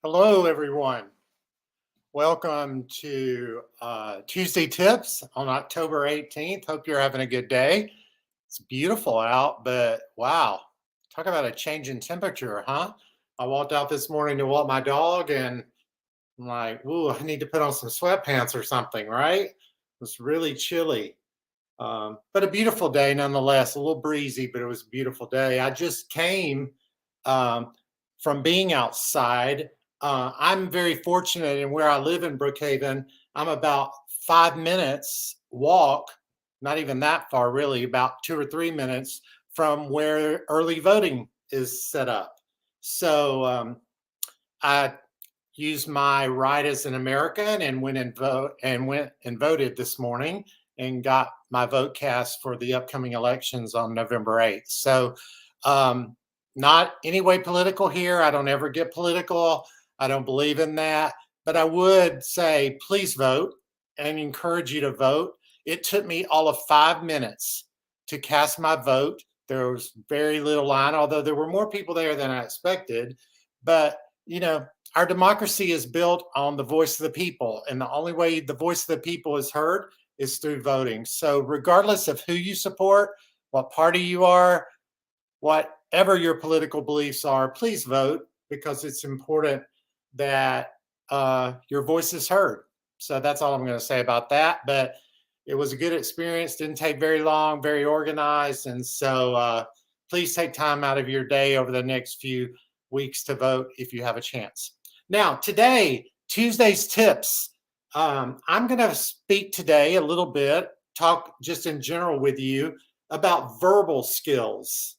Hello, everyone. Welcome to Tuesday Tips on October 18th. Hope you're having a good day. It's beautiful out, but wow, talk about a change in temperature, huh? I walked out this morning to walk my dog and I'm like, ooh, I need to put on some sweatpants or something, right? It was really chilly. But a beautiful day nonetheless, a little breezy, but it was a beautiful day. I just came um, from being outside. I'm very fortunate in where I live in Brookhaven. I'm about 5 minutes walk, not even that far, really, about 2 or 3 minutes from where early voting is set up. So I used my right as an American and went and voted this morning and got my vote cast for the upcoming elections on November 8th. So um, not any way political here. I don't ever get political. I don't believe in that. But I would say please vote and encourage you to vote. It took me all of 5 minutes to cast my vote. There was very little line, although there were more people there than I expected. But our democracy is built on the voice of the people, and the only way the voice of the people is heard is through voting. So, regardless of who you support, what party you are, whatever your political beliefs are, please vote because it's important that your voice is heard. So, that's all I'm going to say about that. But it was a good experience, didn't take very long, very organized. And so, please take time out of your day over the next few weeks to vote if you have a chance. Now, today, Tuesday's tips. I'm going to speak today a little bit, talk just in general with you about verbal skills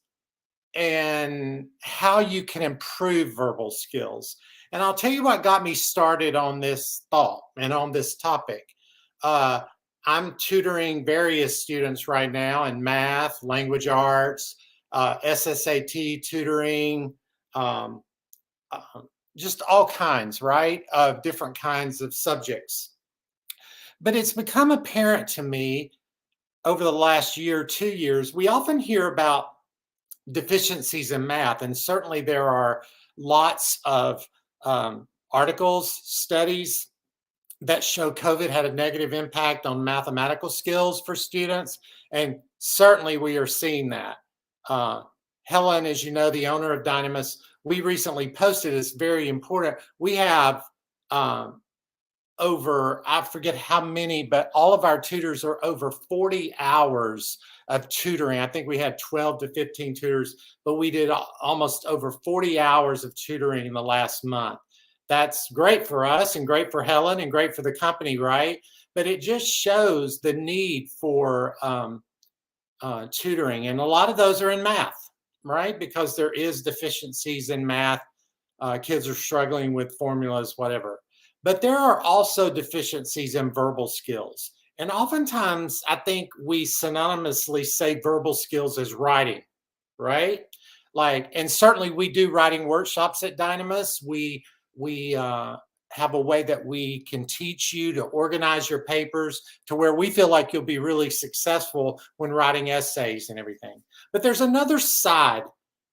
and how you can improve verbal skills. And I'll tell you what got me started on this thought and on this topic. Uh, I'm tutoring various students right now in math, language arts, SSAT tutoring, um, uh, just all kinds, right, of different kinds of subjects. But it's become apparent to me over the last year, 2 years, we often hear about deficiencies in math, and certainly there are lots of articles, studies that show COVID had a negative impact on mathematical skills for students, and certainly we are seeing that. Helen, as you know, the owner of Dynamis, we recently posted, it's very important. We have over, I forget how many, but all of our tutors are over 40 hours of tutoring. I think we had 12 to 15 tutors, but we did almost over 40 hours of tutoring in the last month. That's great for us and great for Helen and great for the company, right? But it just shows the need for tutoring. And a lot of those are in math, right? Because there is deficiencies in math. Kids are struggling with formulas, whatever. But there are also deficiencies in verbal skills. And oftentimes, I think we synonymously say verbal skills as writing, right? Like, and certainly we do writing workshops at Dynamis. We have a way that we can teach you to organize your papers to where we feel like you'll be really successful when writing essays and everything. But there's another side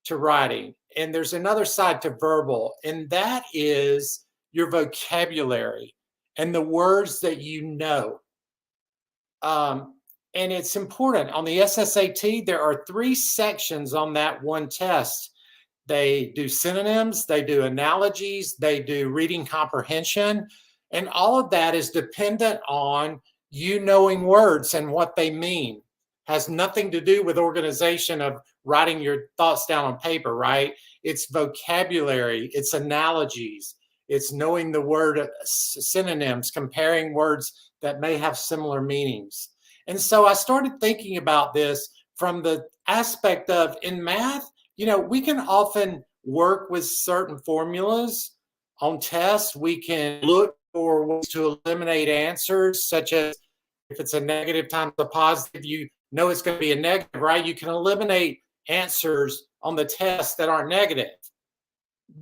to writing, and there's another side to verbal, and that is your vocabulary and the words that you know. And it's important. On the SSAT, there are 3 sections on that one test. They do synonyms, they do analogies, they do reading comprehension, and all of that is dependent on you knowing words and what they mean. Has nothing to do with organization of writing your thoughts down on paper, right? It's vocabulary, it's analogies, it's knowing the word synonyms, comparing words that may have similar meanings. And so I started thinking about this from the aspect of in math, we can often work with certain formulas on tests. We can look for ways to eliminate answers, such as if it's a negative times a positive, you know it's going to be a negative, right? You can eliminate answers on the test that aren't negative.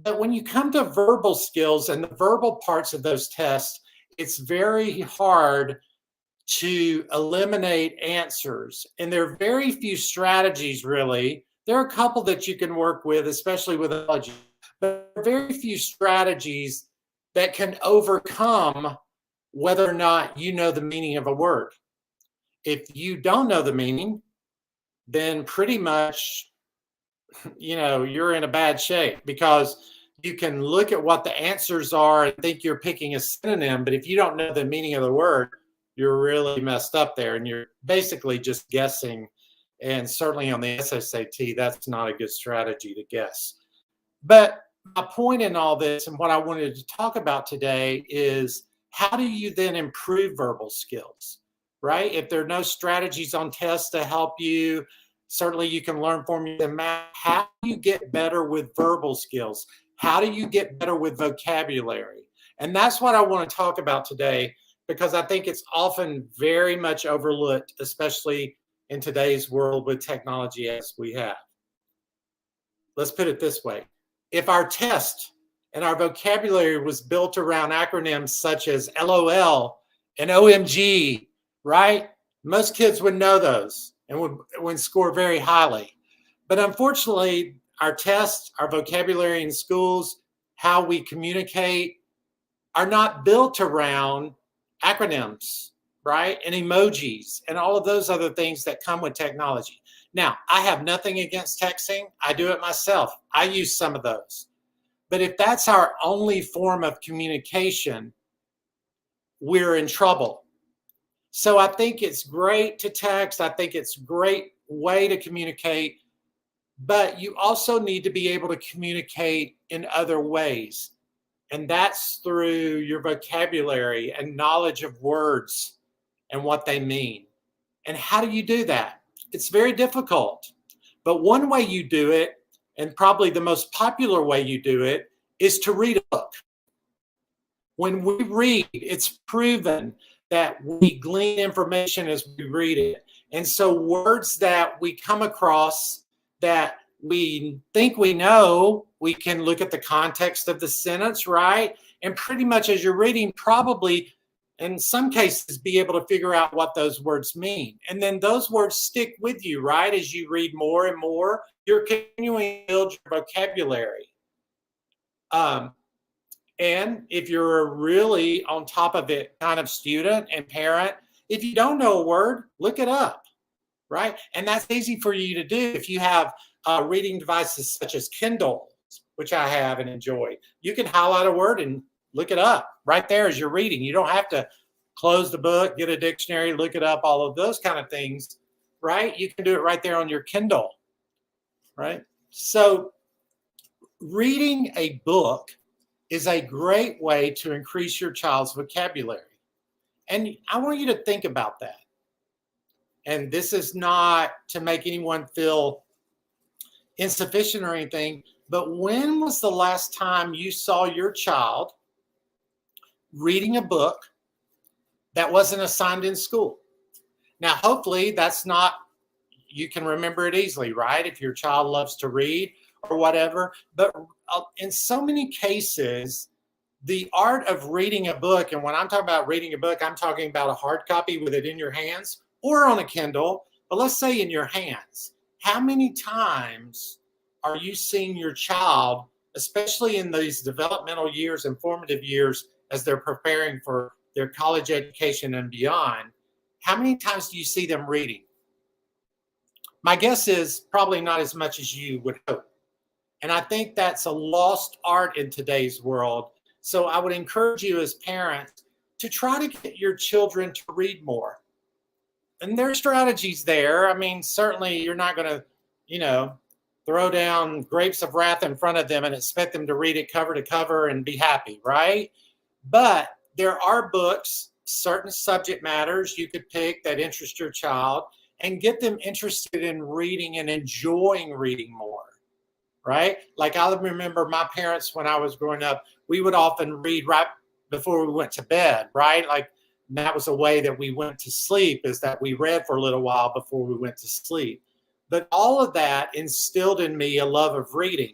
But when you come to verbal skills and the verbal parts of those tests, it's very hard to eliminate answers. And there are very few strategies, really. There are a couple that you can work with, especially with analogy. But there are very few strategies that can overcome whether or not you know the meaning of a word. If you don't know the meaning, then pretty much, you're in a bad shape, because you can look at what the answers are and think you're picking a synonym, but if you don't know the meaning of the word, you're really messed up there and you're basically just guessing. And certainly on the SSAT, that's not a good strategy to guess. But my point in all this and what I wanted to talk about today is, how do you then improve verbal skills, right? If there are no strategies on tests to help you, certainly you can learn formula and math. How do you get better with verbal skills? How do you get better with vocabulary? And that's what I want to talk about today, because I think it's often very much overlooked, especially in today's world with technology as we have. Let's put it this way. If our test and our vocabulary was built around acronyms such as LOL and OMG, right? Most kids would know those and would score very highly. But unfortunately, our tests, our vocabulary in schools, how we communicate, are not built around acronyms, right? And emojis and all of those other things that come with technology. Now, I have nothing against texting. I do it myself. I use some of those. But if that's our only form of communication, we're in trouble. So I think it's great to text. I think it's a great way to communicate. But you also need to be able to communicate in other ways. And that's through your vocabulary and knowledge of words and what they mean. And how do you do that? It's very difficult. But one way you do it, and probably the most popular way you do it, is to read a book. When we read, it's proven that we glean information as we read it. And so words that we come across that we think we know, we can look at the context of the sentence, right? And pretty much as you're reading, probably in some cases be able to figure out what those words mean. And then those words stick with you, right? As you read more and more, you're continuing to build your vocabulary. And if you're a really on top of it kind of student and parent, if you don't know a word, look it up, right? And that's easy for you to do if you have reading devices such as Kindle, which I have and enjoy. You can highlight a word and look it up right there as you're reading. You don't have to close the book, get a dictionary, look it up, all of those kind of things, right? You can do it right there on your Kindle, right? So reading a book is a great way to increase your child's vocabulary. And I want you to think about that. And this is not to make anyone feel insufficient or anything, but when was the last time you saw your child reading a book that wasn't assigned in school? Now, hopefully that's not, you can remember it easily, right? If your child loves to read or whatever. But in so many cases, the art of reading a book, and when I'm talking about reading a book, I'm talking about a hard copy with it in your hands or on a Kindle, but let's say in your hands. How many times are you seeing your child, especially in these developmental years and formative years as they're preparing for their college education and beyond, how many times do you see them reading? My guess is probably not as much as you would hope. And I think that's a lost art in today's world. So I would encourage you as parents to try to get your children to read more. And there are strategies there. I mean, certainly you're not going to, throw down grapes of wrath in front of them and expect them to read it cover to cover and be happy, right? But there are books, certain subject matters you could pick that interest your child and get them interested in reading and enjoying reading more, right? Like I remember my parents when I was growing up, we would often read right before we went to bed, right? Like that was a way that we went to sleep, is that we read for a little while before we went to sleep. But all of that instilled in me a love of reading.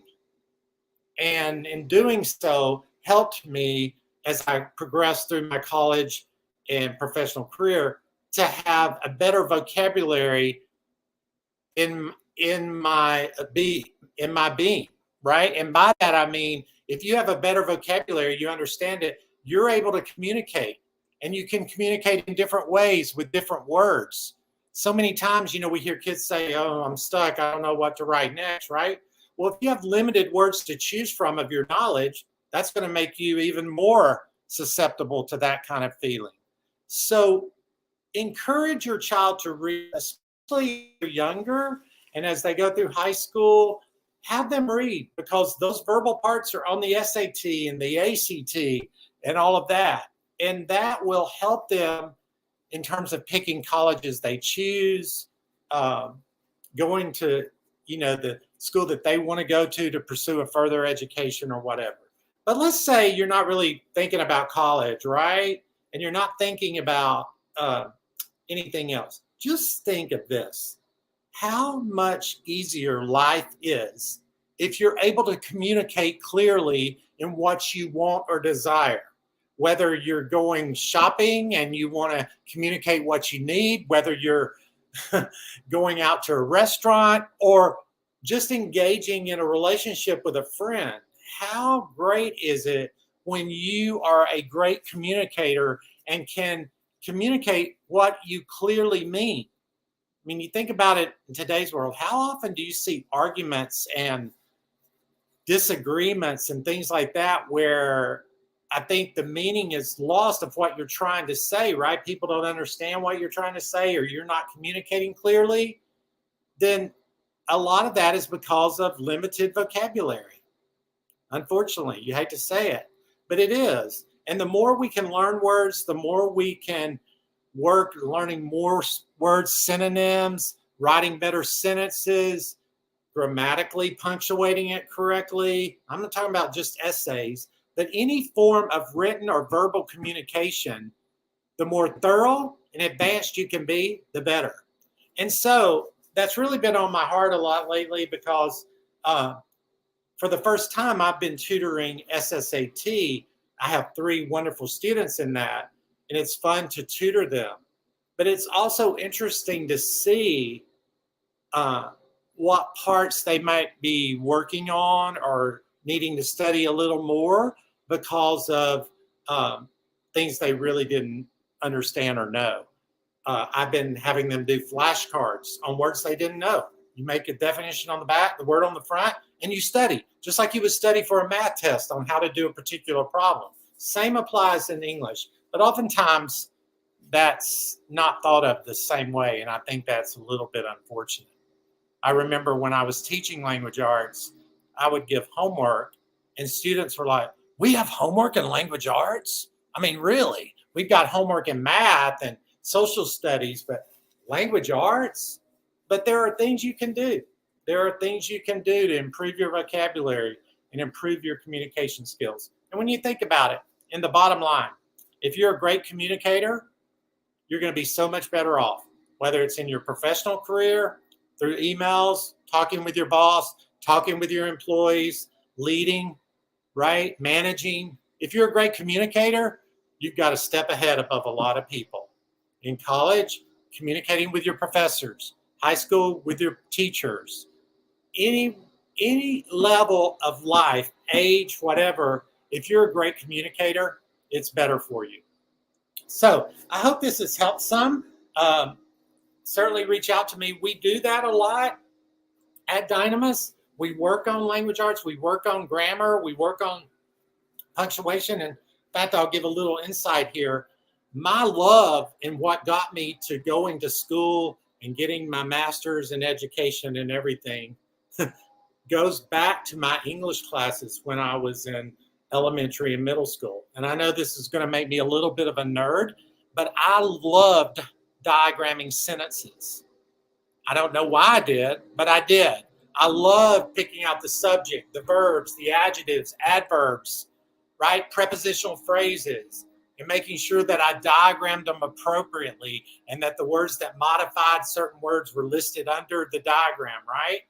And in doing so, helped me as I progressed through my college and professional career to have a better vocabulary in my being, right? And by that, I mean, if you have a better vocabulary, you understand it, you're able to communicate, and you can communicate in different ways with different words. So many times, we hear kids say, "Oh, I'm stuck. I don't know what to write next," right? Well, if you have limited words to choose from of your knowledge, that's going to make you even more susceptible to that kind of feeling. So encourage your child to read, especially if they're younger, and as they go through high school, have them read, because those verbal parts are on the SAT and the ACT and all of that. And that will help them in terms of picking colleges they choose, um, going to, the school that they want to go to pursue a further education or whatever. But let's say you're not really thinking about college, right? And you're not thinking about anything else. Just think of this: how much easier life is if you're able to communicate clearly in what you want or desire. Whether you're going shopping and you want to communicate what you need, whether you're going out to a restaurant, or just engaging in a relationship with a friend. How great is it when you are a great communicator and can communicate what you clearly mean? I mean, you think about it in today's world, how often do you see arguments and disagreements and things like that where I think the meaning is lost of what you're trying to say, right? People don't understand what you're trying to say, or you're not communicating clearly. Then a lot of that is because of limited vocabulary. Unfortunately, you hate to say it, but it is. And the more we can learn words, the more we can work learning more words, synonyms, writing better sentences, grammatically punctuating it correctly. I'm not talking about just essays, but any form of written or verbal communication, the more thorough and advanced you can be, the better. And so that's really been on my heart a lot lately, because for the first time I've been tutoring SSAT. I have 3 wonderful students in that, and it's fun to tutor them. But it's also interesting to see what parts they might be working on or needing to study a little more because of things they really didn't understand or know. I've been having them do flashcards on words they didn't know. You make a definition on the back, the word on the front, and you study, just like you would study for a math test on how to do a particular problem. Same applies in English, but oftentimes that's not thought of the same way, and I think that's a little bit unfortunate. I remember when I was teaching language arts, I would give homework, and students were like, "We have homework in language arts? I mean, really? We've got homework in math and social studies, but language arts?" But there are things you can do. There are things you can do to improve your vocabulary and improve your communication skills. And when you think about it, in the bottom line, if you're a great communicator, you're going to be so much better off, whether it's in your professional career, through emails, talking with your boss, talking with your employees, leading, right? Managing. If you're a great communicator, you've got a step ahead above a lot of people. In college, communicating with your professors, high school with your teachers, any level of life, age, whatever, if you're a great communicator, it's better for you. So I hope this has helped some. Certainly reach out to me. We do that a lot at Dynamis. We work on language arts. We work on grammar. We work on punctuation. And in fact, I'll give a little insight here. My love and what got me to going to school and getting my master's in education and everything goes back to my English classes when I was in elementary and middle school. And I know this is going to make me a little bit of a nerd, but I loved diagramming sentences. I don't know why I did, but I did. I love picking out the subject, the verbs, the adjectives, adverbs, right? Prepositional phrases, and making sure that I diagrammed them appropriately and that the words that modified certain words were listed under the diagram, right?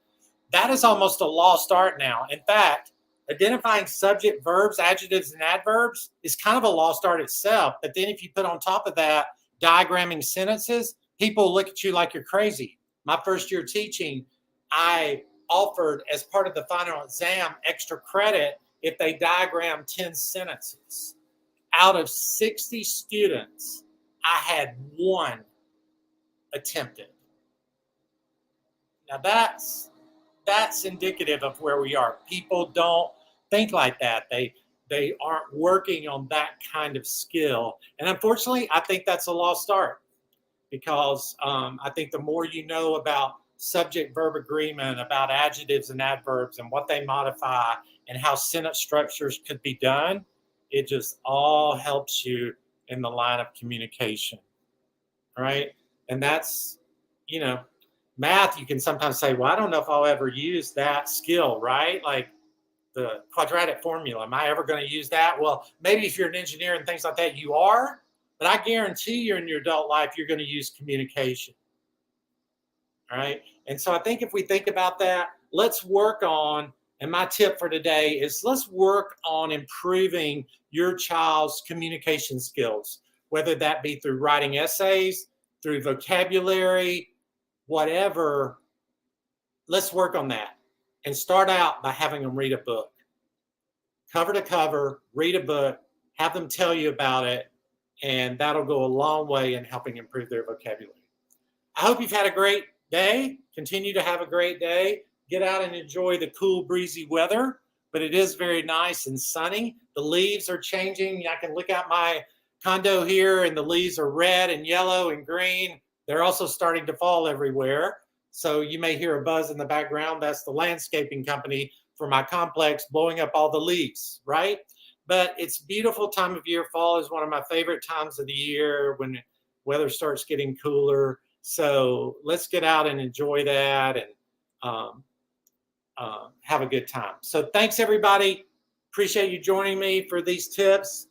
That is almost a lost art now. In fact, identifying subject, verbs, adjectives, and adverbs is kind of a lost art itself. But then if you put on top of that diagramming sentences, people look at you like you're crazy. My first year teaching, I offered as part of the final exam extra credit if they diagram 10 sentences. Out of 60 students, I had 1 attempted. Now that's indicative of where we are. People don't think like that. They aren't working on that kind of skill. And unfortunately, I think that's a lost art, because I think the more you know about subject-verb agreement, about adjectives and adverbs and what they modify and how sentence structures could be done, it just all helps you in the line of communication, right? And that's, math, you can sometimes say, well, I don't know if I'll ever use that skill, right? Like the quadratic formula, am I ever going to use that? Well, maybe if you're an engineer and things like that, you are, but I guarantee you in your adult life, you're going to use communication, all right? And so I think if we think about that, let's work on, and my tip for today is let's work on improving your child's communication skills, whether that be through writing essays, through vocabulary, whatever. Let's work on that and start out by having them read a book. Cover to cover, read a book, have them tell you about it, and that'll go a long way in helping improve their vocabulary. I hope you've had a great day. Continue to have a great day. Get out and enjoy the cool, breezy weather, but it is very nice and sunny. The leaves are changing. I can look out my condo here, and the leaves are red and yellow and green. They're also starting to fall everywhere. So you may hear a buzz in the background. That's the landscaping company for my complex blowing up all the leaves, right? But it's a beautiful time of year. Fall is one of my favorite times of the year when weather starts getting cooler. So let's get out and enjoy that and have a good time. So thanks, everybody. Appreciate you joining me for these tips.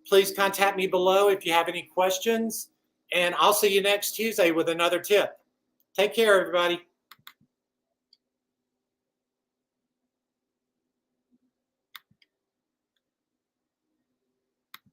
Please contact me below if you have any questions. And I'll see you next Tuesday with another tip. Take care, everybody.